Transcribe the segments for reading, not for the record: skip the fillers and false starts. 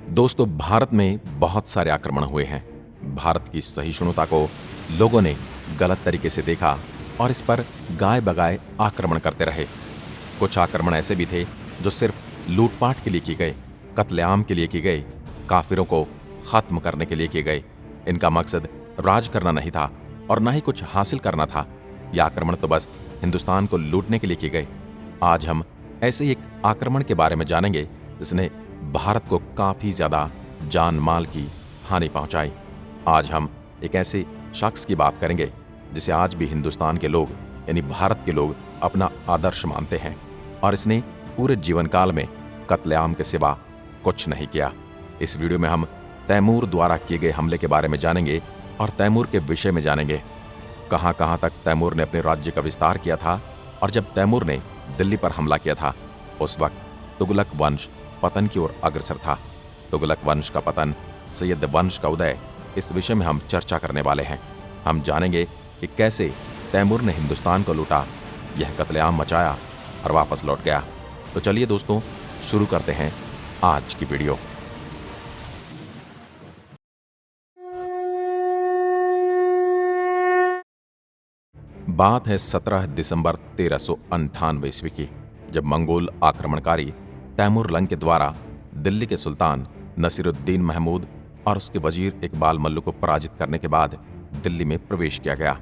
दोस्तों, भारत में बहुत सारे आक्रमण हुए हैं। भारत की सहिष्णुता को लोगों ने गलत तरीके से देखा और इस पर गाय बगाए आक्रमण करते रहे। कुछ आक्रमण ऐसे भी थे जो सिर्फ लूटपाट के लिए किए गए, कत्लेआम के लिए किए गए, काफिरों को खत्म करने के लिए किए गए। इनका मकसद राज करना नहीं था और ना ही कुछ हासिल करना था। यह आक्रमण तो बस हिंदुस्तान को लूटने के लिए किए गए। आज हम ऐसे ही एक आक्रमण के बारे में जानेंगे जिसने भारत को काफी ज्यादा जान माल की हानि पहुंचाई। आज हम एक ऐसे शख्स की बात करेंगे जिसे आज भी हिंदुस्तान के लोग यानी भारत के लोग अपना आदर्श मानते हैं और इसने पूरे जीवन काल में कत्लेआम के सिवा कुछ नहीं किया। इस वीडियो में हम तैमूर द्वारा किए गए हमले के बारे में जानेंगे और तैमूर के विषय में जानेंगे। कहां कहां तक तैमूर ने अपने राज्य का विस्तार किया था और जब तैमूर ने दिल्ली पर हमला किया था उस वक्त तुगलक वंश पतन की ओर अग्रसर था। तुगलक वंश का पतन, सैयद वंश का उदय, इस विषय में हम चर्चा करने वाले हैं। हम जानेंगे कि कैसे तैमूर ने हिंदुस्तान को लूटा, यह कत्लेआम मचाया और वापस लौट गया। तो चलिए दोस्तों, शुरू करते हैं आज की वीडियो। बात है 17 दिसंबर 1398 ईस्वी की, जब मंगोल आक्रमणकारी तैमूर लंग के द्वारा दिल्ली के सुल्तान नसीरुद्दीन महमूद और उसके वजीर इकबाल मल्लू को पराजित करने के बाद दिल्ली में प्रवेश किया गया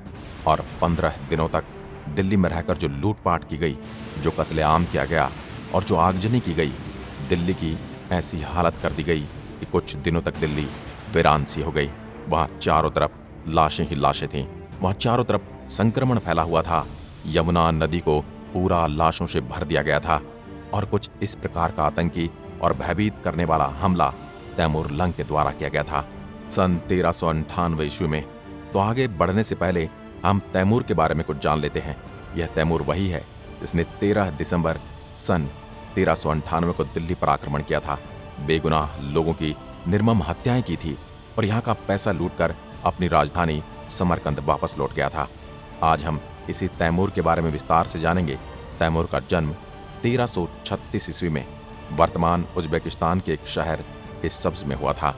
और 15 दिनों तक दिल्ली में रहकर जो लूटपाट की गई, जो कत्लेआम किया गया और जो आगजनी की गई, दिल्ली की ऐसी हालत कर दी गई कि कुछ दिनों तक दिल्ली वीरान सी हो गई। वहाँ चारों तरफ लाशें ही लाशें थीं। वहाँ चारों तरफ संक्रमण फैला हुआ था। यमुना नदी को पूरा लाशों से भर दिया गया था और कुछ इस प्रकार का आतंकी और भयभीत करने वाला हमला तैमूर लंग के द्वारा किया गया था सन 1398 ईस्वी में। तो आगे बढ़ने से पहले हम तैमूर के बारे में कुछ जान लेते हैं। यह तैमूर वही है जिसने 13 दिसंबर सन 1398 को दिल्ली पर आक्रमण किया था, बेगुनाह लोगों की निर्मम हत्याएं की थी और यहाँ का पैसा लूटकर अपनी राजधानी समरकंद वापस लौट गया था। आज हम इसी तैमूर के बारे में विस्तार से जानेंगे। तैमूर का जन्म 1336 ईस्वी में वर्तमान उज्बेकिस्तान के एक शहर इस सब्ज में हुआ था।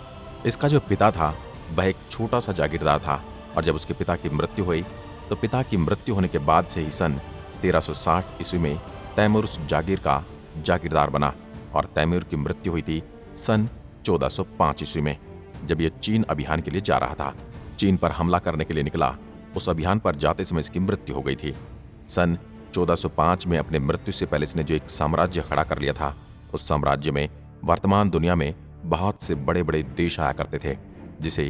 इसका जो पिता था वह एक छोटा सा जागीरदार था और जब उसके पिता की मृत्यु हुई तो पिता की मृत्यु होने के बाद से ही सन 1360 ईस्वी में तैमूर उस जागीर का जागीरदार बना और तैमूर की मृत्यु हुई थी सन 1405 ईस्वी में, जब यह चीन अभियान के लिए जा रहा था। चीन पर हमला करने के लिए निकला। उस अभियान पर जाते समय इसकी मृत्यु हो गई थी। सन 1405 में अपने मृत्यु से पहले इसने जो एक साम्राज्य खड़ा कर लिया था, उस साम्राज्य में वर्तमान दुनिया में बहुत से बड़े बड़े देश आया करते थे, जिसे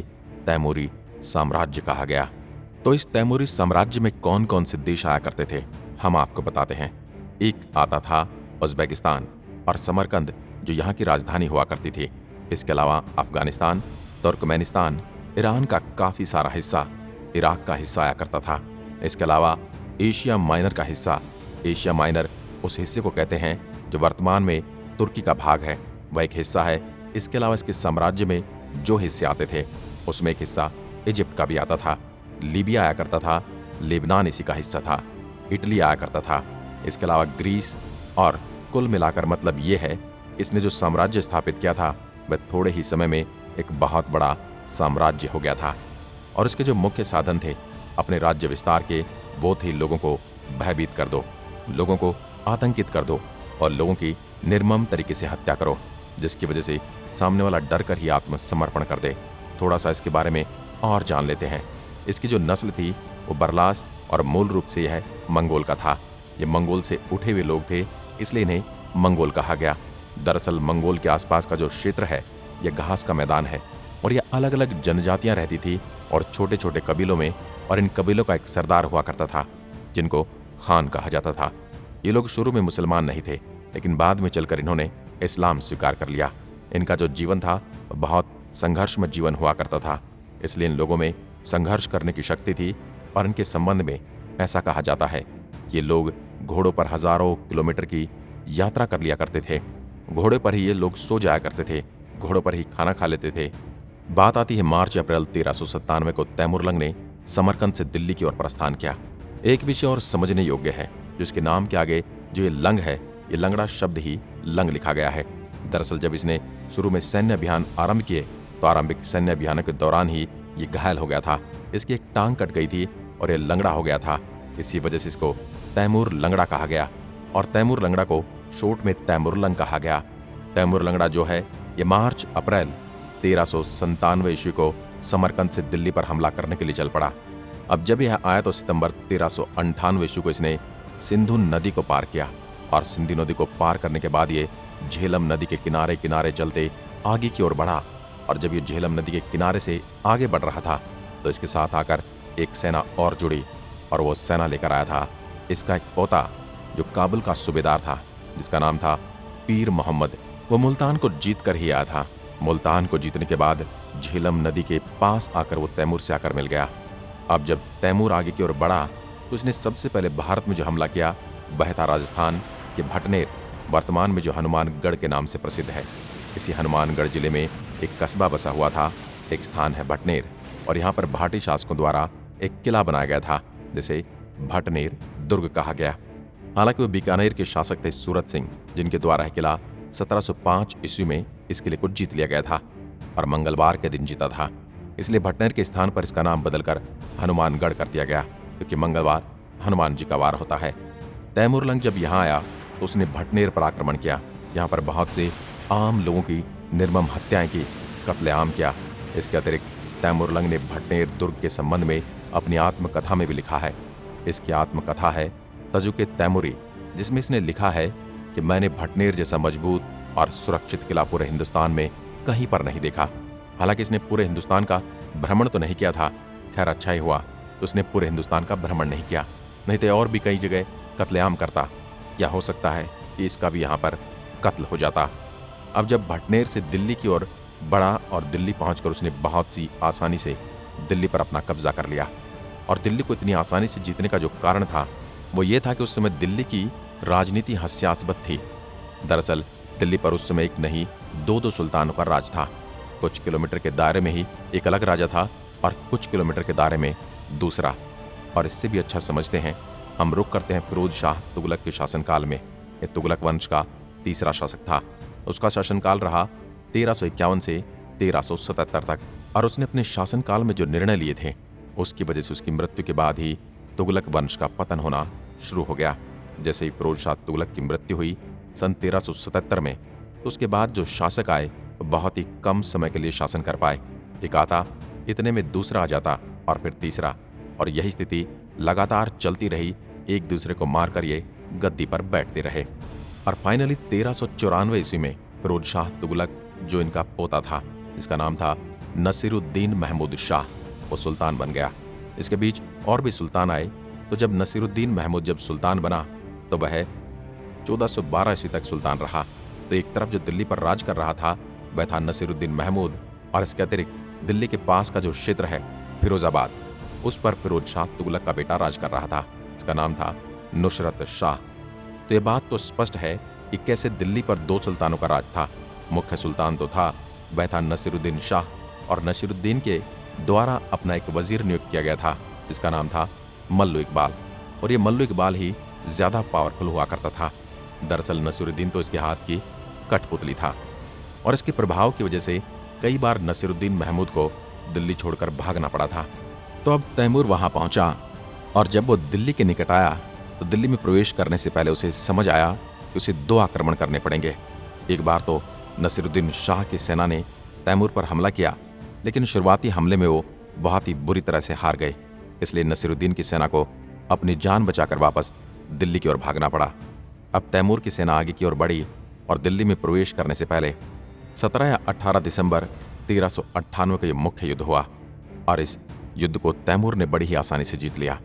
तैमूरी साम्राज्य कहा गया। तो इस तैमूरी साम्राज्य में कौन कौन से देश आया करते थे, हम आपको बताते हैं। एक आता था उज्बेकिस्तान और समरकंद, जो यहाँ की राजधानी हुआ करती थी। इसके अलावा अफगानिस्तान, तुर्कमेनिस्तान, ईरान का काफी सारा हिस्सा, इराक का हिस्सा आया करता था। इसके अलावा एशिया माइनर का हिस्सा, एशिया माइनर उस हिस्से को कहते हैं जो वर्तमान में तुर्की का भाग है, वह एक हिस्सा है। इसके अलावा इसके साम्राज्य में जो हिस्से आते थे उसमें एक हिस्सा इजिप्ट का भी आता था, लीबिया आया करता था, लेबनान इसी का हिस्सा था, इटली आया करता था। इसके अलावा ग्रीस, और कुल मिलाकर मतलब ये है इसने जो साम्राज्य स्थापित किया था वह थोड़े ही समय में एक बहुत बड़ा साम्राज्य हो गया था। और इसके जो मुख्य साधन थे अपने राज्य विस्तार के, वो थे लोगों को भयभीत कर दो, लोगों को आतंकित कर दो और लोगों की निर्मम तरीके से हत्या करो, जिसकी वजह से सामने वाला डर कर ही आत्मसमर्पण कर दे। थोड़ा सा इसके बारे में और जान लेते हैं। इसकी जो नस्ल थी वो बरलास और मूल रूप से यह मंगोल का था। ये मंगोल से उठे हुए लोग थे, इसलिए इन्हें मंगोल कहा गया। दरअसल मंगोल के आसपास का जो क्षेत्र है यह घास का मैदान है और यह अलग अलग जनजातियां रहती थी और छोटे छोटे कबीलों में, और इन कबीलों का एक सरदार हुआ करता था जिनको खान कहा जाता था। ये लोग शुरू में मुसलमान नहीं थे, लेकिन बाद में चलकर इन्होंने इस्लाम स्वीकार कर लिया। इनका जो जीवन था वह बहुत संघर्षमय जीवन हुआ करता था, इसलिए इन लोगों में संघर्ष करने की शक्ति थी। और इनके संबंध में ऐसा कहा जाता है कि ये लोग घोड़ों पर हजारों किलोमीटर की यात्रा कर लिया करते थे। घोड़े पर ही ये लोग सो जाया करते थे, घोड़ों पर ही खाना खा लेते थे। बात आती है मार्च अप्रैल 1397 को तैमूर लंग ने समरकंद से दिल्ली की ओर प्रस्थान किया। एक विषय और समझने योग्य है, जिसके नाम के आगे जो ये लंग है, ये लंगड़ा शब्द ही लंग लिखा गया है। दरअसल जब इसने शुरू में सैन्य अभियान आरंभ किए तो आरंभिक सैन्य अभियानों के दौरान ही ये घायल हो गया था। इसकी एक टांग कट गई थी और ये लंगड़ा हो गया था। इसी वजह से इसको तैमूर लंगड़ा कहा गया और तैमूर लंगड़ा को शॉर्ट में तैमूरलंग कहा गया। तैमूर लंगड़ा जो है ये मार्च अप्रैल 1397 ईस्वी को समरकंद से दिल्ली पर हमला करने के लिए चल पड़ा। अब जब यह आया तो सितंबर 1398 ईस्वी को इसने सिंधु नदी को पार किया और सिंधु नदी को पार करने के बाद ये झेलम नदी के किनारे किनारे चलते आगे की ओर बढ़ा। और जब ये झेलम नदी के किनारे से आगे बढ़ रहा था तो इसके साथ आकर एक सेना और जुड़ी और वो सेना लेकर आया था इसका एक पोता जो काबुल का सूबेदार था, जिसका नाम था पीर मोहम्मद। वो मुल्तान को जीत कर ही आया था। मुल्तान को जीतने के बाद झेलम नदी के पास आकर वो तैमूर से आकर मिल गया। अब जब तैमूर आगे की ओर बढ़ा तो इसने सबसे पहले भारत में जो हमला किया वह था राजस्थान के भटनेर, वर्तमान में जो हनुमानगढ़ के नाम से प्रसिद्ध है। इसी हनुमानगढ़ जिले में एक कस्बा बसा हुआ था, एक स्थान है भटनेर, और यहाँ पर भाटी शासकों द्वारा एक किला बनाया गया था जिसे भटनेर दुर्ग कहा गया। हालांकि वो बीकानेर के शासक थे सूरत सिंह, जिनके द्वारा यह किला 1705 ईस्वी में इस किले को जीत लिया गया था और मंगलवार के दिन जीता था। इसलिए भटनेर के स्थान पर इसका नाम बदलकर हनुमानगढ़ कर दिया गया, क्योंकि मंगलवार हनुमान जी का वार होता है। तैमूरलंग जब यहाँ आया तो उसने भटनेर पर आक्रमण किया। यहाँ पर बहुत से आम लोगों की निर्मम हत्याएं की, कत्लेआम किया। इसके अतिरिक्त तैमूरलंग ने भटनेर दुर्ग के संबंध में अपनी आत्मकथा में भी लिखा है। इसकी आत्मकथा है तजुके तैमूरी, जिसमें इसने लिखा है कि मैंने भटनेर जैसा मजबूत और सुरक्षित किला पूरे हिंदुस्तान में कहीं पर नहीं देखा। हालांकि इसने पूरे हिंदुस्तान का भ्रमण तो नहीं किया था, खैर अच्छा ही हुआ उसने पूरे हिंदुस्तान का भ्रमण नहीं किया, नहीं तो और भी कई जगह कत्लेआम करता, या हो सकता है कि इसका भी यहाँ पर कत्ल हो जाता। अब जब भटनेर से दिल्ली की ओर बढ़ा और दिल्ली पहुंचकर उसने बहुत सी आसानी से दिल्ली पर अपना कब्जा कर लिया। और दिल्ली को इतनी आसानी से जीतने का जो कारण था वो ये था कि उस समय दिल्ली की राजनीति हास्यास्पद थी। दरअसल दिल्ली पर उस समय एक नहीं दो सुल्तानों का राज था। कुछ किलोमीटर के दायरे में ही एक अलग राजा था और कुछ किलोमीटर के दायरे में दूसरा। और इससे भी अच्छा समझते हैं, हम रुक करते हैं फिरोज शाह तुगलक के शासनकाल में। ये तुगलक वंश का तीसरा शासक था। उसका शासनकाल रहा 1351 से 1377 तक, और उसने अपने शासनकाल में जो निर्णय लिए थे उसकी वजह से उसकी मृत्यु के बाद ही तुगलक वंश का पतन होना शुरू हो गया। जैसे ही फिरोज शाह तुगलक की मृत्यु हुई सन 1377 में, तो उसके बाद जो शासक आए वो बहुत ही कम समय के लिए शासन कर पाए। एक आता, इतने में दूसरा आ जाता और फिर तीसरा, और यही स्थिति लगातार चलती रही। एक दूसरे को मारकर ये गद्दी पर बैठते रहे और फाइनली 1394 ईस्वी में फिरोज शाह तुगलक, जो इनका पोता था, इसका नाम था नसीरुद्दीन महमूद शाह, वो सुल्तान बन गया। इसके बीच और भी सुल्तान आए। तो जब नसीरुद्दीन महमूद जब सुल्तान बना तो वह 1412 ईस्वी तक सुल्तान रहा। तो एक तरफ जो दिल्ली पर राज कर रहा था वह था नसीरुद्दीन महमूद, और इसके अतिरिक्त दिल्ली के पास का जो क्षेत्र है फिरोजाबाद, उस पर फिरोज शाह तुगलक का बेटा राज कर रहा था। इसका नाम था नुसरत शाह। तो ये बात तो स्पष्ट है कि कैसे दिल्ली पर दो सुल्तानों का राज था। मुख्य सुल्तान तो था, वह था नसीरुद्दीन शाह, और नसीरुद्दीन के द्वारा अपना एक वजीर नियुक्त किया गया था जिसका नाम था मल्लू इकबाल, और ये मल्लू इकबाल ही ज्यादा पावरफुल हुआ करता था। दरअसल नसीरुद्दीन तो इसके हाथ की कठपुतली था, और इसके प्रभाव की वजह से कई बार नसीरुद्दीन महमूद को दिल्ली छोड़कर भागना पड़ा था। तो अब तैमूर वहां पहुंचा, और जब वो दिल्ली के निकट आया तो दिल्ली में प्रवेश करने से पहले उसे समझ आया कि उसे दो आक्रमण करने पड़ेंगे। एक बार तो नसीरुद्दीन शाह की सेना ने तैमूर पर हमला किया, लेकिन शुरुआती हमले में वो बहुत ही बुरी तरह से हार गए। इसलिए नसीरुद्दीन की सेना को अपनी जान बचाकर वापस दिल्ली की ओर भागना पड़ा। अब तैमूर की सेना आगे की ओर बढ़ी और दिल्ली में प्रवेश करने से पहले 17 या 18 दिसंबर 1398 का यह मुख्य युद्ध हुआ, और इस युद्ध को तैमूर ने बड़ी ही आसानी से जीत लिया।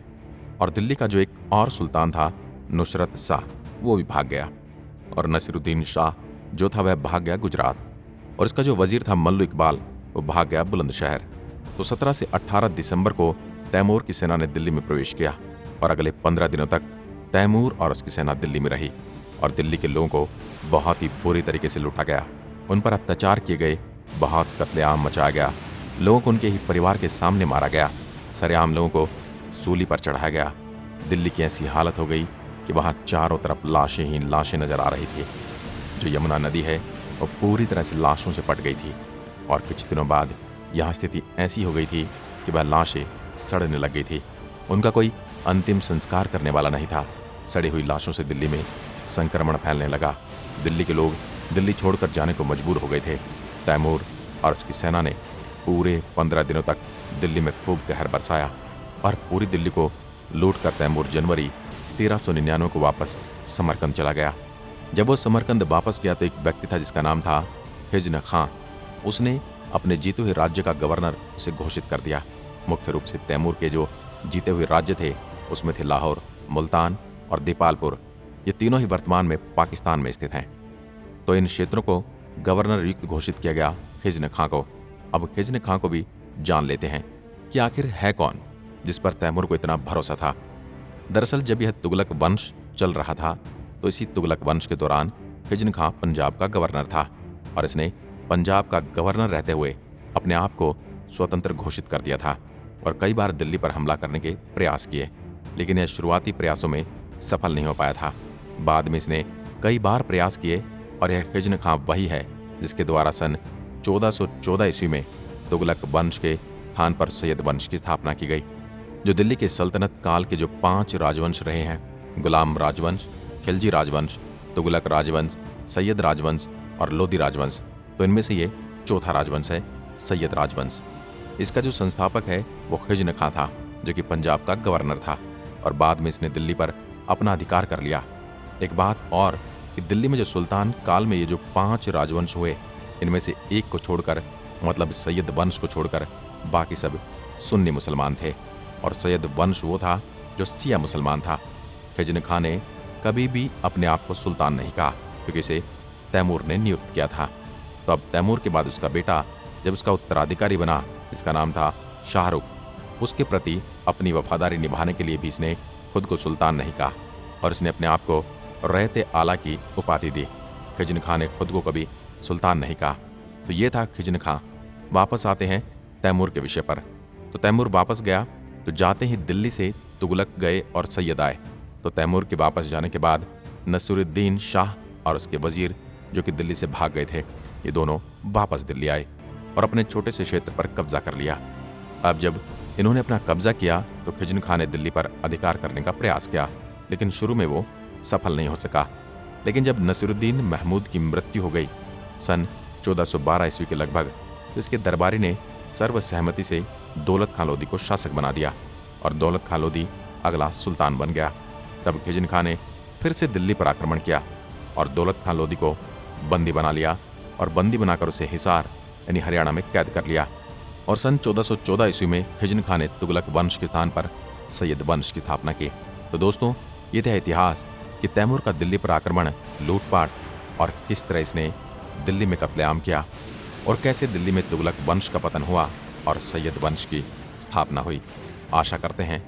और दिल्ली का जो एक और सुल्तान था नुसरत शाह, वो भी भाग गया, और नसीरुद्दीन शाह जो था वह भाग गया गुजरात, और इसका जो वजीर था मल्लू इकबाल, वो भाग गया बुलंदशहर। तो 17 से 18 दिसंबर को तैमूर की सेना ने दिल्ली में प्रवेश किया, और अगले 15 दिनों तक तैमूर और उसकी सेना दिल्ली में रही, और दिल्ली के लोगों को बहुत ही बुरी तरीके से लूटा गया। उन पर अत्याचार किए गए, बहुत कत्लेआम मचाया गया, लोगों को उनके ही परिवार के सामने मारा गया, सरेआम लोगों को सूली पर चढ़ाया गया। दिल्ली की ऐसी हालत हो गई कि वहाँ चारों तरफ लाशें ही लाशें नजर आ रही थी। जो यमुना नदी है वो पूरी तरह से लाशों से पट गई थी और कुछ दिनों बाद यहाँ स्थिति ऐसी हो गई थी कि वह लाशें सड़ने लग गई थी। उनका कोई अंतिम संस्कार करने वाला नहीं था। सड़ी हुई लाशों से दिल्ली में संक्रमण फैलने लगा। दिल्ली के लोग दिल्ली छोड़कर जाने को मजबूर हो गए थे। तैमूर और उसकी सेना ने पूरे 15 दिनों तक दिल्ली में खूब कहर बरसाया और पूरी दिल्ली को लूट कर तैमूर जनवरी 1399 को वापस समरकंद चला गया। जब वो समरकंद वापस गया तो एक व्यक्ति था जिसका नाम था खिजन खां। उसने अपने जीते हुए राज्य का गवर्नर उसे घोषित कर दिया। मुख्य रूप से तैमूर के जो जीते हुए राज्य थे उसमें थे लाहौर, मुल्तान और दीपालपुर। ये तीनों ही वर्तमान में पाकिस्तान में स्थित हैं। तो इन क्षेत्रों को गवर्नर युक्त घोषित किया गया खिजन खां को। अब खिजन खां को भी जान लेते हैं कि आखिर है कौन जिस पर तैमूर को इतना भरोसा था। दरअसल जब यह तुगलक वंश चल रहा था तो इसी तुगलक वंश के दौरान खिजन खां पंजाब का गवर्नर था और इसने पंजाब का गवर्नर रहते हुए अपने आप को स्वतंत्र घोषित कर दिया था और कई बार दिल्ली पर हमला करने के प्रयास किए, लेकिन यह शुरुआती प्रयासों में सफल नहीं हो पाया था। बाद में इसने कई बार प्रयास किए और यह खिजन खां वही है जिसके द्वारा सन 1414 ईस्वी में तुगलक वंश के स्थान पर सैयद वंश की स्थापना की गई। जो दिल्ली के सल्तनत काल के जो 5 राजवंश रहे हैं, गुलाम राजवंश, खिलजी राजवंश, तुगलक राजवंश, सैयद राजवंश और लोधी राजवंश, तो इनमें से ये चौथा राजवंश है सैयद राजवंश। इसका जो संस्थापक है वो खिजन खां था जो कि पंजाब का गवर्नर था और बाद में इसने दिल्ली पर अपना अधिकार कर लिया। एक बात और कि दिल्ली में जो सुल्तान काल में ये जो 5 राजवंश हुए, इनमें से एक को छोड़कर, मतलब सैयद वंश को छोड़कर, बाकी सब सुन्नी मुसलमान थे और सैयद वंश वो था जो शिया मुसलमान था। खिजन खां ने कभी भी अपने आप को सुल्तान नहीं कहा क्योंकि इसे तैमूर ने नियुक्त किया था। तो अब तैमूर के बाद उसका बेटा जब उसका उत्तराधिकारी बना, जिसका नाम था शाहरुख, उसके प्रति अपनी वफादारी निभाने के लिए भी इसने खुद को सुल्तान नहीं कहा और इसने अपने आप को रहते आला की उपाधि दी। खिजन खां ने खुद को कभी सुल्तान नहीं कहा। तो ये था खिजन खां। वापस आते हैं तैमूर के विषय पर। तो तैमूर वापस गया तो जाते ही दिल्ली से तुगलक गए और सैयद आए। तो तैमूर के वापस जाने के बाद नसीरुद्दीन शाह और उसके वजीर जो कि दिल्ली से भाग गए थे, ये दोनों वापस दिल्ली आए और अपने छोटे से क्षेत्र पर कब्जा कर लिया। अब जब इन्होंने अपना कब्जा किया तो खिजन खां ने दिल्ली पर अधिकार करने का प्रयास किया, लेकिन शुरू में वो सफल नहीं हो सका। लेकिन जब नसीरुद्दीन महमूद की मृत्यु हो गई सन 1412 ईस्वी के लगभग, तो इसके दरबारी ने सर्वसहमति से दौलत खां लोधी को शासक बना दिया और दौलत खां लोधी अगला सुल्तान बन गया। तब खिजन खां ने फिर से दिल्ली पर आक्रमण किया और दौलत खां लोधी को बंदी बना लिया और बंदी बनाकर उसे हिसार यानी हरियाणा में कैद कर लिया। और सन 1414 ईस्वी में खिजन खां ने तुगलक वंश के स्थान पर सैयद वंश की स्थापना की। तो दोस्तों, ये था इतिहास कि तैमूर का दिल्ली पर आक्रमण, लूटपाट और किस तरह इसने दिल्ली में कत्लेआम किया और कैसे दिल्ली में तुगलक वंश का पतन हुआ और सैयद वंश की स्थापना हुई। आशा करते हैं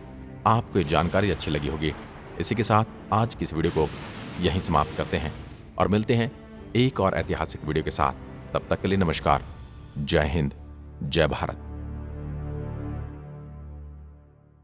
आपको ये जानकारी अच्छी लगी होगी। इसी के साथ आज की इस वीडियो को यहीं समाप्त करते हैं और मिलते हैं एक और ऐतिहासिक वीडियो के साथ। तब तक के लिए नमस्कार। जय हिंद, जय भारत।